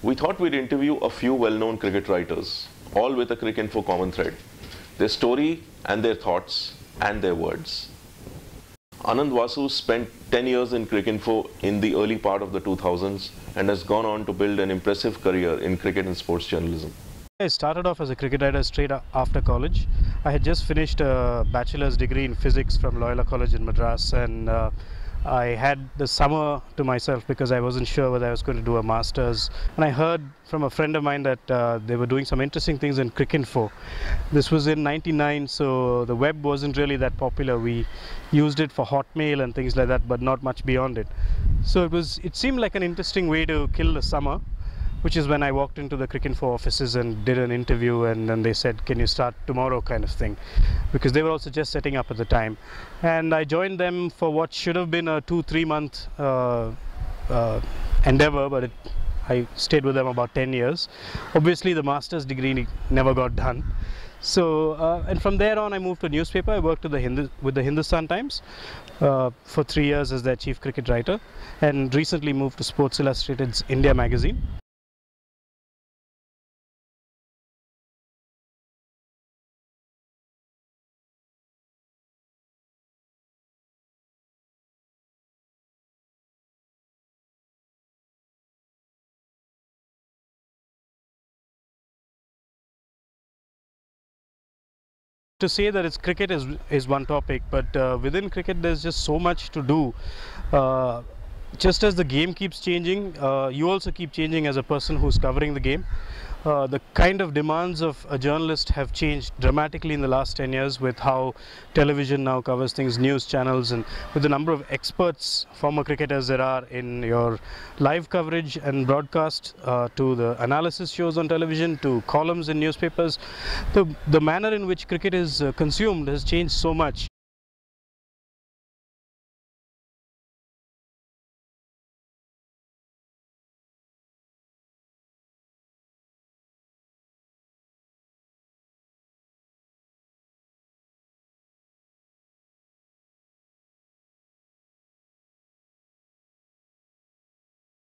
We thought we'd interview a few well-known cricket writers, all with a Cricinfo common thread, their story and their thoughts and their words. Anand Vasu spent 10 years in Cricinfo in the early part of the 2000s and has gone on to build an impressive career in cricket and sports journalism. I started off as a cricket writer straight after college. I had just finished a bachelor's degree in physics from Loyola College in Madras, and I had the summer to myself because I wasn't sure whether I was going to do a master's. And I heard from a friend of mine that they were doing some interesting things in Cricinfo. This was in '99, so the web wasn't really that popular. We used it for Hotmail and things like that, but not much beyond it. So it seemed like an interesting way to kill the summer, which is when I walked into the Cricinfo offices and did an interview, and then they said, can you start tomorrow, kind of thing, because they were also just setting up at the time. And I joined them for what should have been a 2-3 month endeavor, but I stayed with them about 10 years. Obviously the master's degree never got done. So, and from there on I moved to newspaper. I worked with the Hindustan Times for 3 years as their chief cricket writer, and recently moved to Sports Illustrated's India magazine. To say that it's cricket is one topic, but within cricket there's just so much to do. Just as the game keeps changing, you also keep changing as a person who's covering the game. The kind of demands of a journalist have changed dramatically in the last 10 years with how television now covers things, news channels, and with the number of experts, former cricketers there are in your live coverage and broadcast, to the analysis shows on television, to columns in newspapers. The manner in which cricket is consumed has changed so much.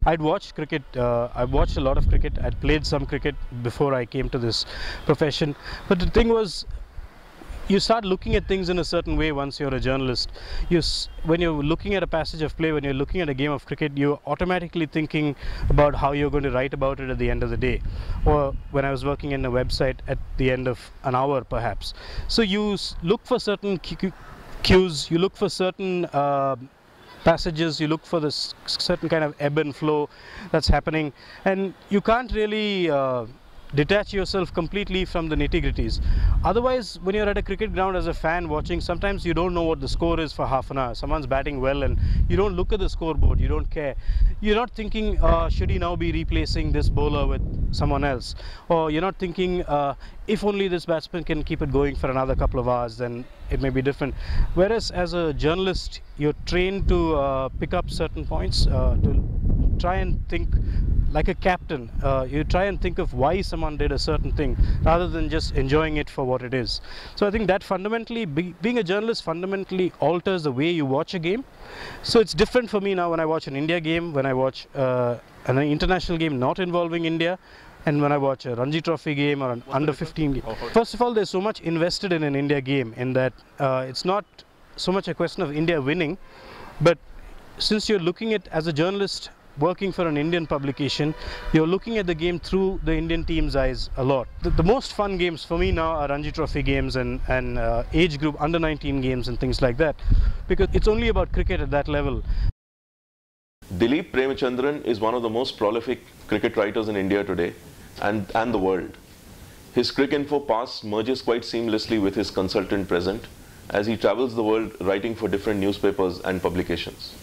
I'd watched cricket, I watched a lot of cricket, I'd played some cricket before I came to this profession, but the thing was, you start looking at things in a certain way once you're a journalist. When you're looking at a passage of play, when you're looking at a game of cricket, you're automatically thinking about how you're going to write about it at the end of the day, or when I was working in a website, at the end of an hour perhaps. So you look for certain cues, you look for certain passages, you look for this certain kind of ebb and flow that's happening, and you can't really detach yourself completely from the nitty-gritties. Otherwise, when you're at a cricket ground as a fan watching, sometimes you don't know what the score is for half an hour. Someone's batting well and you don't look at the scoreboard, you don't care. You're not thinking, should he now be replacing this bowler with someone else? Or you're not thinking, if only this batsman can keep it going for another couple of hours, then it may be different. Whereas as a journalist, you're trained to pick up certain points, to try and think like a captain. You try and think of why someone did a certain thing rather than just enjoying it for what it is. So I think that fundamentally, being a journalist fundamentally alters the way you watch a game. So it's different for me now when I watch an India game, when I watch an international game not involving India, and when I watch a Ranji Trophy game or an under-15 game. First of all, there's so much invested in an India game in that it's not so much a question of India winning, but since you're looking at, as a journalist working for an Indian publication, you're looking at the game through the Indian team's eyes a lot. The most fun games for me now are Ranji Trophy games and age group under-19 games and things like that, because it's only about cricket at that level. Dileep Premachandran is one of the most prolific cricket writers in India today and the world. His Cricinfo past merges quite seamlessly with his consultant present as he travels the world writing for different newspapers and publications.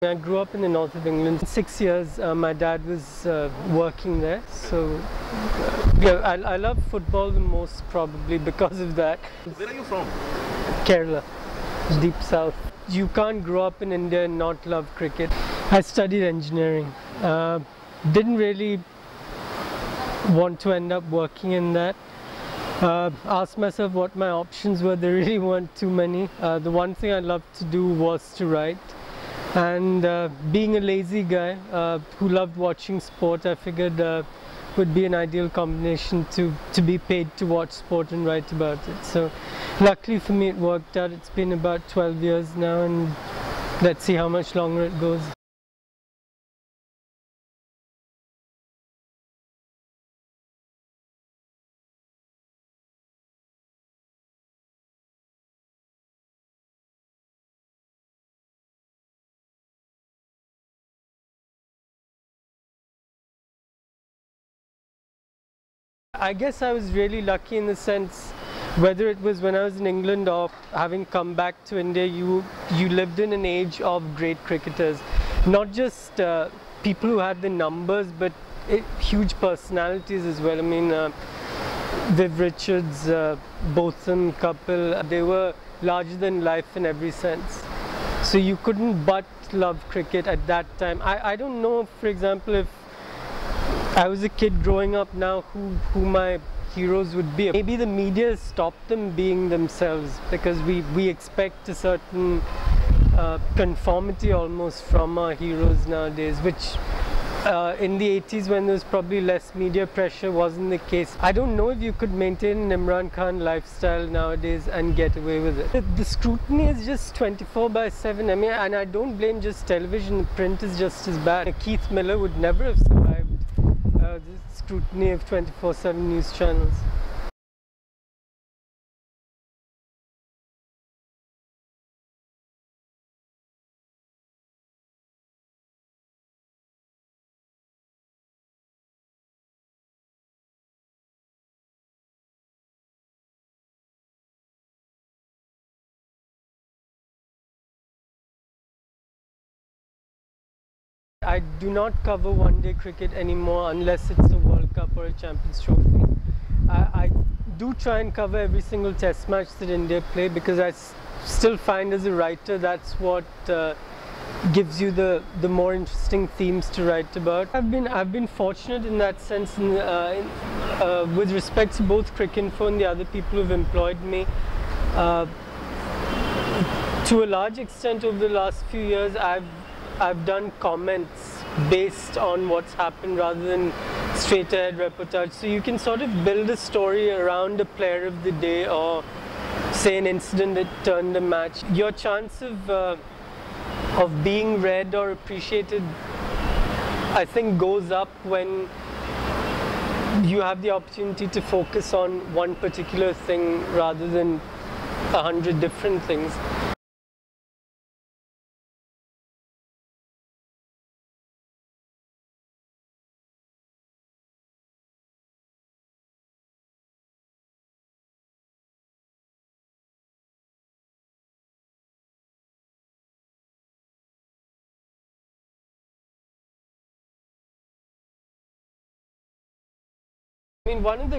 I grew up in the north of England. 6 years, my dad was working there, so yeah, I love football the most probably because of that. Where are you from? Kerala, deep south. You can't grow up in India and not love cricket. I studied engineering. Didn't really want to end up working in that. Asked myself what my options were. There really weren't too many. The one thing I loved to do was to write. And being a lazy guy who loved watching sport, I figured would be an ideal combination to be paid to watch sport and write about it. So luckily for me it worked out. It's been about 12 years now, and let's see how much longer it goes. I guess I was really lucky in the sense, whether it was when I was in England or having come back to India, you lived in an age of great cricketers. Not just people who had the numbers, but huge personalities as well. I mean, Viv Richards, Botham, Kapil, they were larger than life in every sense. So you couldn't but love cricket at that time. I don't know, for example, if I was a kid growing up now, who my heroes would be. Maybe the media has stopped them being themselves, because we expect a certain conformity almost from our heroes nowadays, which in the 80s, when there was probably less media pressure, wasn't the case. I don't know if you could maintain an Imran Khan lifestyle nowadays and get away with it. The scrutiny is just 24/7. I mean, and I don't blame just television, print is just as bad. Keith Miller would never have survived the scrutiny of 24/7 news channels. I do not cover one-day cricket anymore unless it's a World Cup or a Champions Trophy. I do try and cover every single test match that India play, because I still find as a writer that's what gives you the more interesting themes to write about. I've been fortunate in that sense with respect to both Cricinfo and the other people who've employed me. To a large extent over the last few years, I've done comments based on what's happened rather than straight ahead reportage. So you can sort of build a story around a player of the day, or say an incident that turned a match. Your chance of being read or appreciated, I think, goes up when you have the opportunity to focus on one particular thing rather than 100 different things. I mean, one of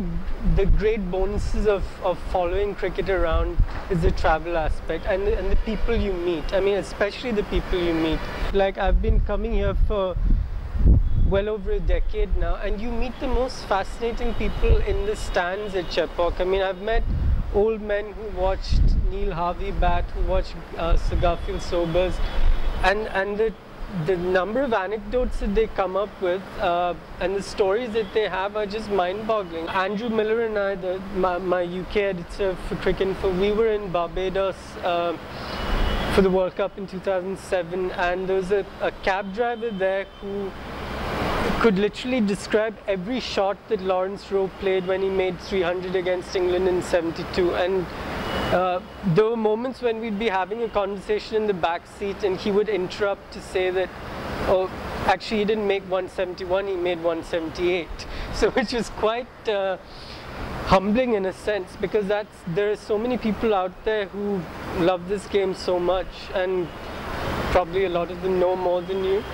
the great bonuses of following cricket around is the travel aspect and the people you meet. I mean, especially the people you meet. Like, I've been coming here for well over a decade now, and you meet the most fascinating people in the stands at Chepauk. I mean, I've met old men who watched Neil Harvey bat, who watched Sir Garfield Sobers, and the number of anecdotes that they come up with and the stories that they have are just mind-boggling. Andrew Miller and I, my UK editor for Cricinfo, we were in Barbados for the World Cup in 2007, and there was a cab driver there who could literally describe every shot that Lawrence Rowe played when he made 300 against England in '72. And there were moments when we'd be having a conversation in the back seat and he would interrupt to say that, oh, actually he didn't make 171, he made 178. So which was quite humbling in a sense, because there are so many people out there who love this game so much, and probably a lot of them know more than you.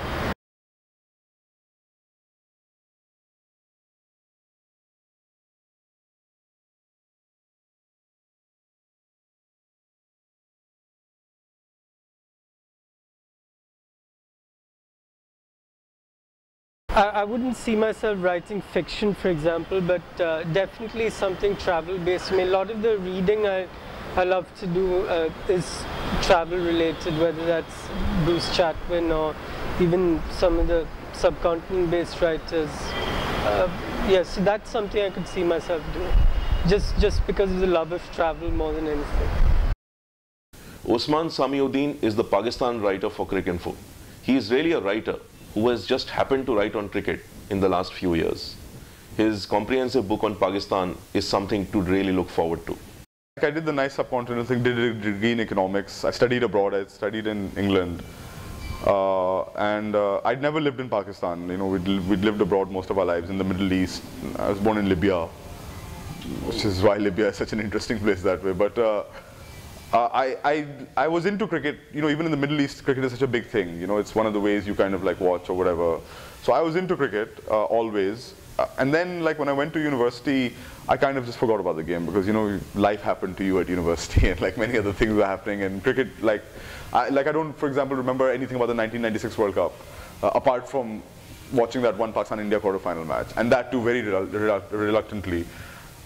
I wouldn't see myself writing fiction, for example, but definitely something travel-based. I mean, a lot of the reading I love to do is travel related, whether that's Bruce Chatwin or even some of the subcontinent based writers. Yes, so that's something I could see myself doing, just because of the love of travel more than anything. Usman Samiuddin is the Pakistan writer for Cricinfo. He is really a writer who has just happened to write on cricket in the last few years. His comprehensive book on Pakistan is something to really look forward to. I did the nice subcontinental thing, did a degree in economics. I studied abroad, I studied in England. I'd never lived in Pakistan. You know, we'd lived abroad most of our lives in the Middle East. I was born in Libya, which is why Libya is such an interesting place that way. But I was into cricket. You know, even in the Middle East, cricket is such a big thing. You know, it's one of the ways you kind of like watch or whatever. So I was into cricket always. And then, like when I went to university, I kind of just forgot about the game because, you know, life happened to you at university and like many other things were happening. And cricket, I don't, for example, remember anything about the 1996 World Cup, apart from watching that one Pakistan-India quarter-final match, and that too very reluctantly.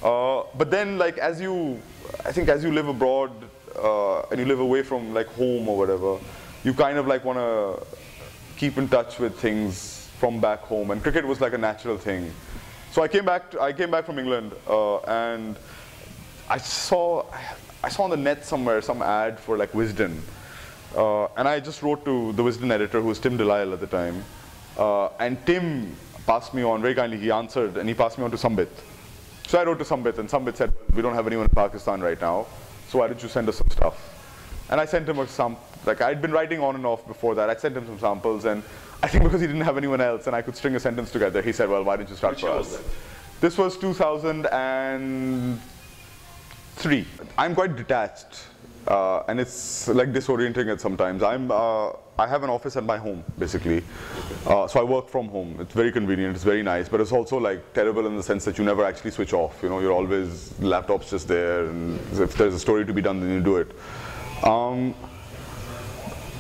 But then, like, I think as you live abroad and you live away from like home or whatever, you kind of like want to keep in touch with things from back home, and cricket was like a natural thing. So I came back from England, and I saw on the net somewhere some ad for like Wisden, and I just wrote to the Wisden editor, who was Tim Delisle at the time, and Tim passed me on very kindly. He answered and he passed me on to Sambit. So I wrote to Sambit, and Sambit said, "We don't have anyone in Pakistan right now, so why don't you send us some stuff?" And I sent him like I'd been writing on and off before that. I sent him some samples, and I think because he didn't have anyone else and I could string a sentence together, he said, "Well, why don't you start for us?" This was 2003. I'm quite detached, and it's like disorienting at sometimes. I have an office at my home, basically. So I work from home. It's very convenient, it's very nice, but it's also like terrible in the sense that you never actually switch off. You know, you're always, laptop's just there, and if there's a story to be done, then you do it.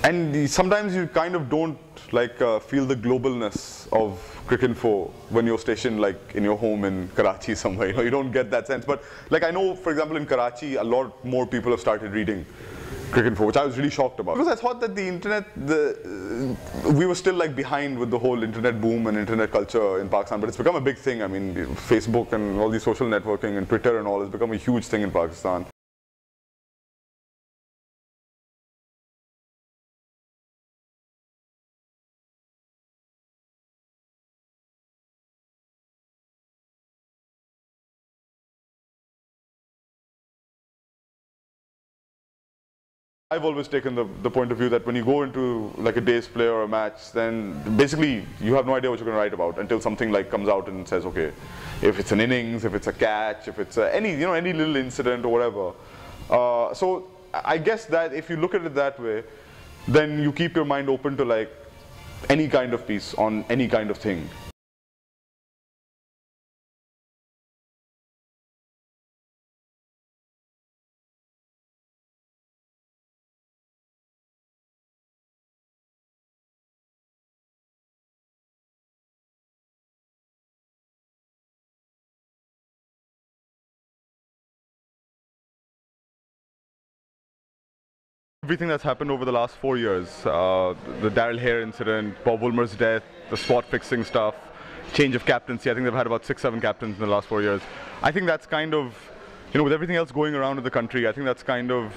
And sometimes you kind of don't like feel the globalness of Cricinfo when you're stationed like in your home in Karachi somewhere. You know, you don't get that sense. But like I know, for example, in Karachi, a lot more people have started reading Cricinfo, which I was really shocked about. Because I thought that the internet, we were still like behind with the whole internet boom and internet culture in Pakistan, but it's become a big thing. I mean, Facebook and all these social networking and Twitter and all has become a huge thing in Pakistan. I've always taken the point of view that when you go into like a day's play or a match, then basically you have no idea what you're going to write about until something like comes out and says, okay, if it's an innings, if it's a catch, if it's any little incident or whatever. So I guess that if you look at it that way, then you keep your mind open to like any kind of piece on any kind of thing. Everything that's happened over the last 4 years, the Daryl Hare incident, Bob Woolmer's death, the spot fixing stuff, change of captaincy. I think they've had about 6-7 captains in the last 4 years. I think that's kind of, you know, with everything else going around in the country, I think that's kind of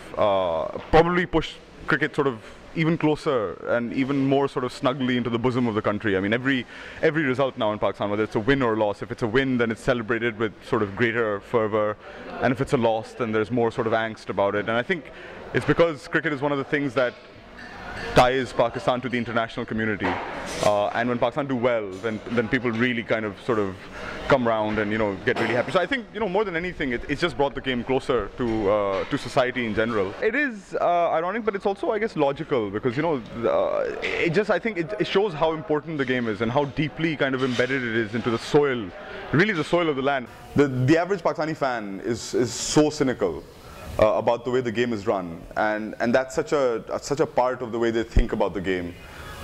probably pushed cricket sort of even closer and even more sort of snugly into the bosom of the country. I mean, every result now in Pakistan, whether it's a win or a loss, if it's a win, then it's celebrated with sort of greater fervor, and if it's a loss, then there's more sort of angst about it. And I think it's because cricket is one of the things that ties Pakistan to the international community, and when Pakistan do well, then people really kind of sort of come round and, you know, get really happy. So I think, you know, more than anything, it's just brought the game closer to society in general. It is ironic, but it's also, I guess, logical, because, you know, I think it shows how important the game is and how deeply kind of embedded it is into the soil, really the soil of the land. The average Pakistani fan is so cynical about the way the game is run, and that's such a part of the way they think about the game,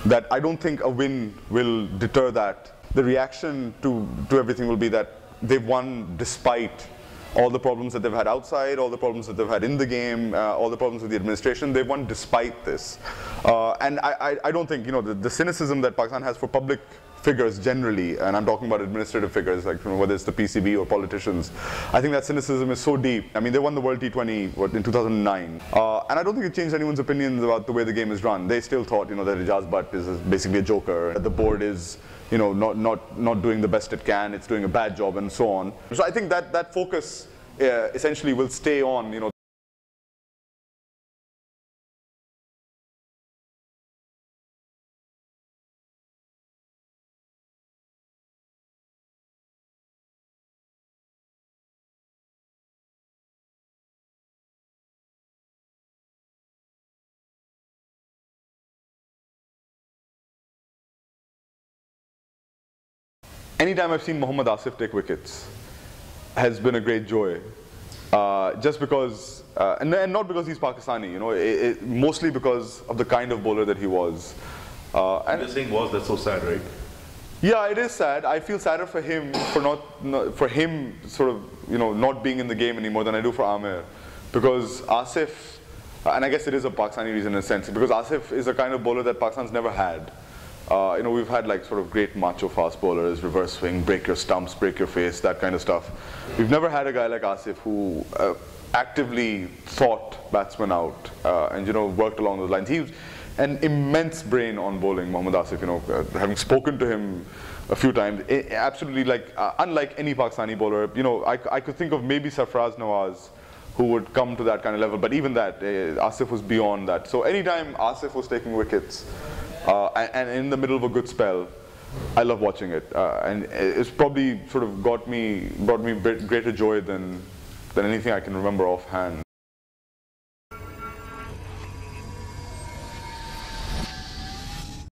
that I don't think a win will deter that. The reaction to everything will be that they've won despite all the problems that they've had outside, all the problems that they've had in the game, all the problems with the administration, they've won despite this. And I don't think, you know, the cynicism that Pakistan has for public figures generally, and I'm talking about administrative figures, like, you know, whether it's the PCB or politicians, I think that cynicism is so deep. I mean, they won the World T20 in 2009, and I don't think it changed anyone's opinions about the way the game is run. They still thought, you know, that Ijaz Butt is basically a joker, that the board is, you know, not doing the best it can, it's doing a bad job, and so on. So I think that focus essentially will stay on, you know. Anytime I've seen Mohammad Asif take wickets has been a great joy. Just because, and not because he's Pakistani, you know, mostly because of the kind of bowler that he was. And the saying was, that's so sad, right? Yeah, it is sad. I feel sadder for him for him sort of, you know, not being in the game anymore than I do for Amir, because Asif, and I guess it is a Pakistani reason in a sense, because Asif is a kind of bowler that Pakistan's never had. You know, we've had like sort of great macho fast bowlers, reverse swing, break your stumps, break your face, that kind of stuff. We've never had a guy like Asif who actively thought batsmen out and, you know, worked along those lines. He was an immense brain on bowling, Mohammad Asif, you know, having spoken to him a few times, absolutely like, unlike any Pakistani bowler, you know, I could think of maybe Sarfraz Nawaz who would come to that kind of level, but even that, Asif was beyond that. So anytime Asif was taking wickets, and in the middle of a good spell, I love watching it, and it's probably sort of brought me greater joy than anything I can remember offhand.